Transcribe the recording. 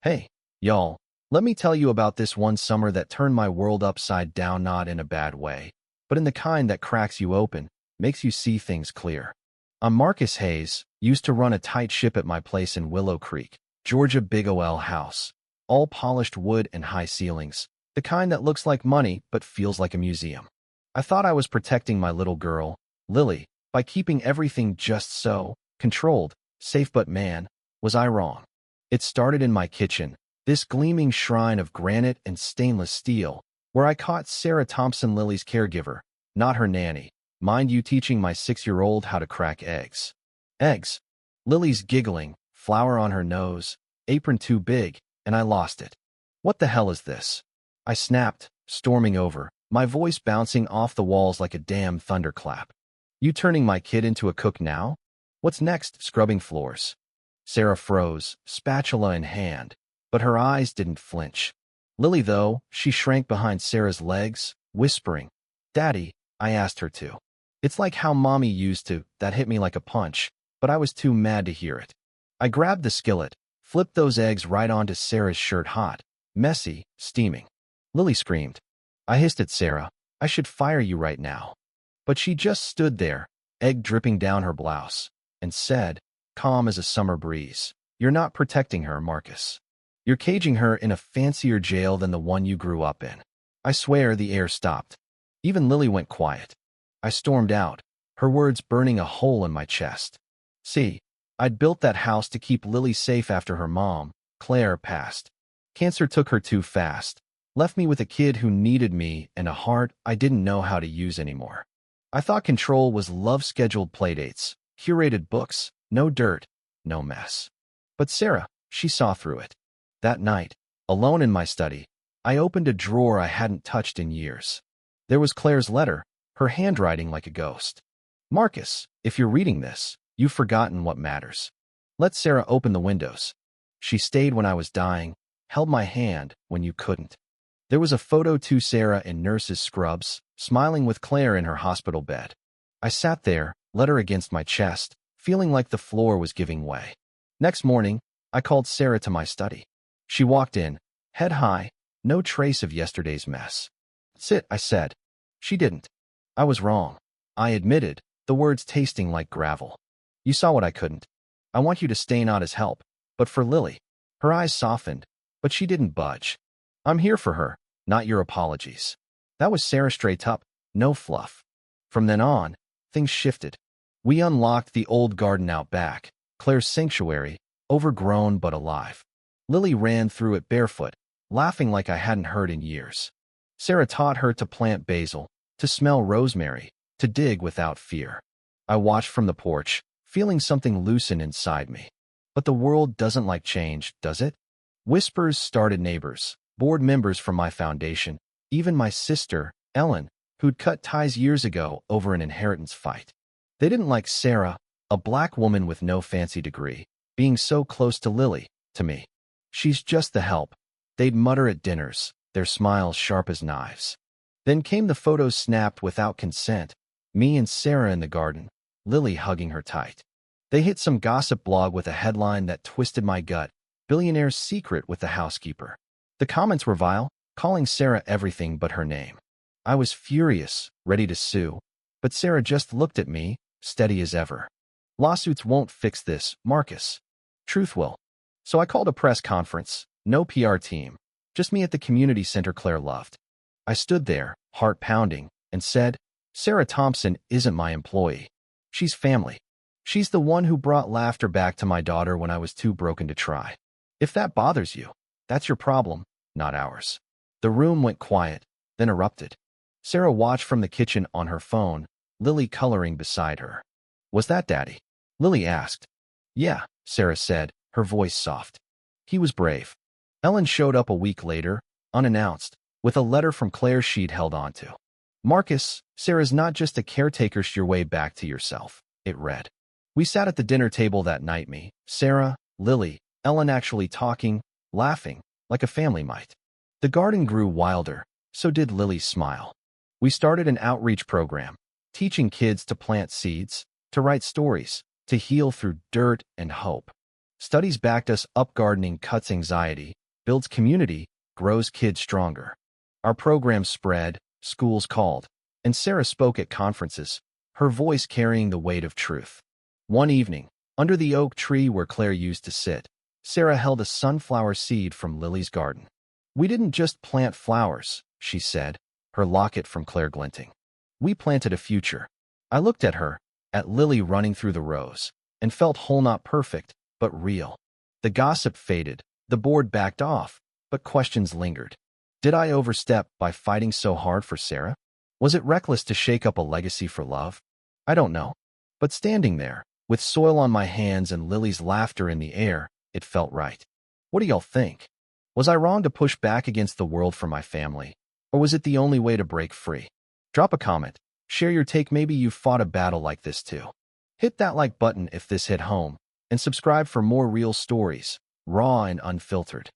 Hey, y'all, let me tell you about this one summer that turned my world upside down, not in a bad way, but in the kind that cracks you open, makes you see things clear. I'm Marcus Hayes, used to run a tight ship at my place in Willow Creek, Georgia. Big OL house. All polished wood and high ceilings, the kind that looks like money but feels like a museum. I thought I was protecting my little girl, Lily, by keeping everything just so, controlled, safe, but man, was I wrong. It started in my kitchen, this gleaming shrine of granite and stainless steel, where I caught Sarah Thompson, Lily's caregiver, not her nanny, mind you, teaching my 6-year-old how to crack eggs. Eggs. Lily's giggling, flour on her nose, apron too big, and I lost it. What the hell is this? I snapped, storming over, my voice bouncing off the walls like a damn thunderclap. You turning my kid into a cook now? What's next? Scrubbing floors. Sarah froze, spatula in hand, but her eyes didn't flinch. Lily, though, she shrank behind Sarah's legs, whispering, "Daddy," I asked her to. It's like how Mommy used to. That hit me like a punch, but I was too mad to hear it. I grabbed the skillet, flipped those eggs right onto Sarah's shirt, hot, messy, steaming. Lily screamed. I hissed at Sarah, "I should fire you right now." But she just stood there, egg dripping down her blouse, and said, calm as a summer breeze, "You're not protecting her, Marcus. You're caging her in a fancier jail than the one you grew up in." I swear the air stopped. Even Lily went quiet. I stormed out, her words burning a hole in my chest. See, I'd built that house to keep Lily safe after her mom, Claire, passed. Cancer took her too fast, left me with a kid who needed me and a heart I didn't know how to use anymore. I thought control was love, scheduled playdates, curated books, no dirt, no mess. But Sarah, she saw through it. That night, alone in my study, I opened a drawer I hadn't touched in years. There was Claire's letter, her handwriting like a ghost. "Marcus, if you're reading this, you've forgotten what matters. Let Sarah open the windows. She stayed when I was dying, held my hand when you couldn't." There was a photo to Sarah in nurse's scrubs, smiling with Claire in her hospital bed. I sat there, letter against my chest, feeling like the floor was giving way. Next morning, I called Sarah to my study. She walked in, head high, no trace of yesterday's mess. "Sit," I said. She didn't. I was wrong. I admitted, the words tasting like gravel. "You saw what I couldn't. I want you to stay, not as help, but for Lily." Her eyes softened, but she didn't budge. "I'm here for her, not your apologies." That was Sarah, straight up, no fluff. From then on, things shifted. We unlocked the old garden out back, Claire's sanctuary, overgrown but alive. Lily ran through it barefoot, laughing like I hadn't heard in years. Sarah taught her to plant basil, to smell rosemary, to dig without fear. I watched from the porch, feeling something loosen inside me. But the world doesn't like change, does it? Whispers started, neighbors, board members from my foundation, even my sister, Ellen, who'd cut ties years ago over an inheritance fight. They didn't like Sarah, a black woman with no fancy degree, being so close to Lily, to me. "She's just the help," they'd mutter at dinners, their smiles sharp as knives. Then came the photos snapped without consent, me and Sarah in the garden, Lily hugging her tight. They hit some gossip blog with a headline that twisted my gut, "Billionaire's secret with the housekeeper." The comments were vile, calling Sarah everything but her name. I was furious, ready to sue, but Sarah just looked at me, steady as ever. "Lawsuits won't fix this, Marcus. Truth will." So I called a press conference, no PR team, just me at the community center Claire loved. I stood there, heart pounding, and said, "Sarah Thompson isn't my employee. She's family. She's the one who brought laughter back to my daughter when I was too broken to try. If that bothers you, that's your problem, not ours." The room went quiet, then erupted. Sarah watched from the kitchen on her phone, Lily coloring beside her. "Was that Daddy?" Lily asked. "Yeah," Sarah said, her voice soft. "He was brave." Ellen showed up a week later, unannounced, with a letter from Claire she'd held onto. "Marcus, Sarah's not just a caretaker, your way back to yourself," it read. We sat at the dinner table that night, me, Sarah, Lily, Ellen, actually talking, laughing, like a family might. The garden grew wilder, so did Lily's smile. We started an outreach program, teaching kids to plant seeds, to write stories, to heal through dirt and hope. Studies backed us up. Gardening cuts anxiety, builds community, grows kids stronger. Our program spread, schools called, and Sarah spoke at conferences, her voice carrying the weight of truth. One evening, under the oak tree where Claire used to sit, Sarah held a sunflower seed from Lily's garden. "We didn't just plant flowers," she said, her locket from Claire glinting. "We planted a future." I looked at her, at Lily running through the rows, and felt whole, not perfect, but real. The gossip faded, the board backed off, but questions lingered. Did I overstep by fighting so hard for Sarah? Was it reckless to shake up a legacy for love? I don't know. But standing there, with soil on my hands and Lily's laughter in the air, it felt right. What do y'all think? Was I wrong to push back against the world for my family? Or was it the only way to break free? Drop a comment. Share your take. Maybe you've fought a battle like this too. Hit that like button if this hit home, and subscribe for more real stories, raw and unfiltered.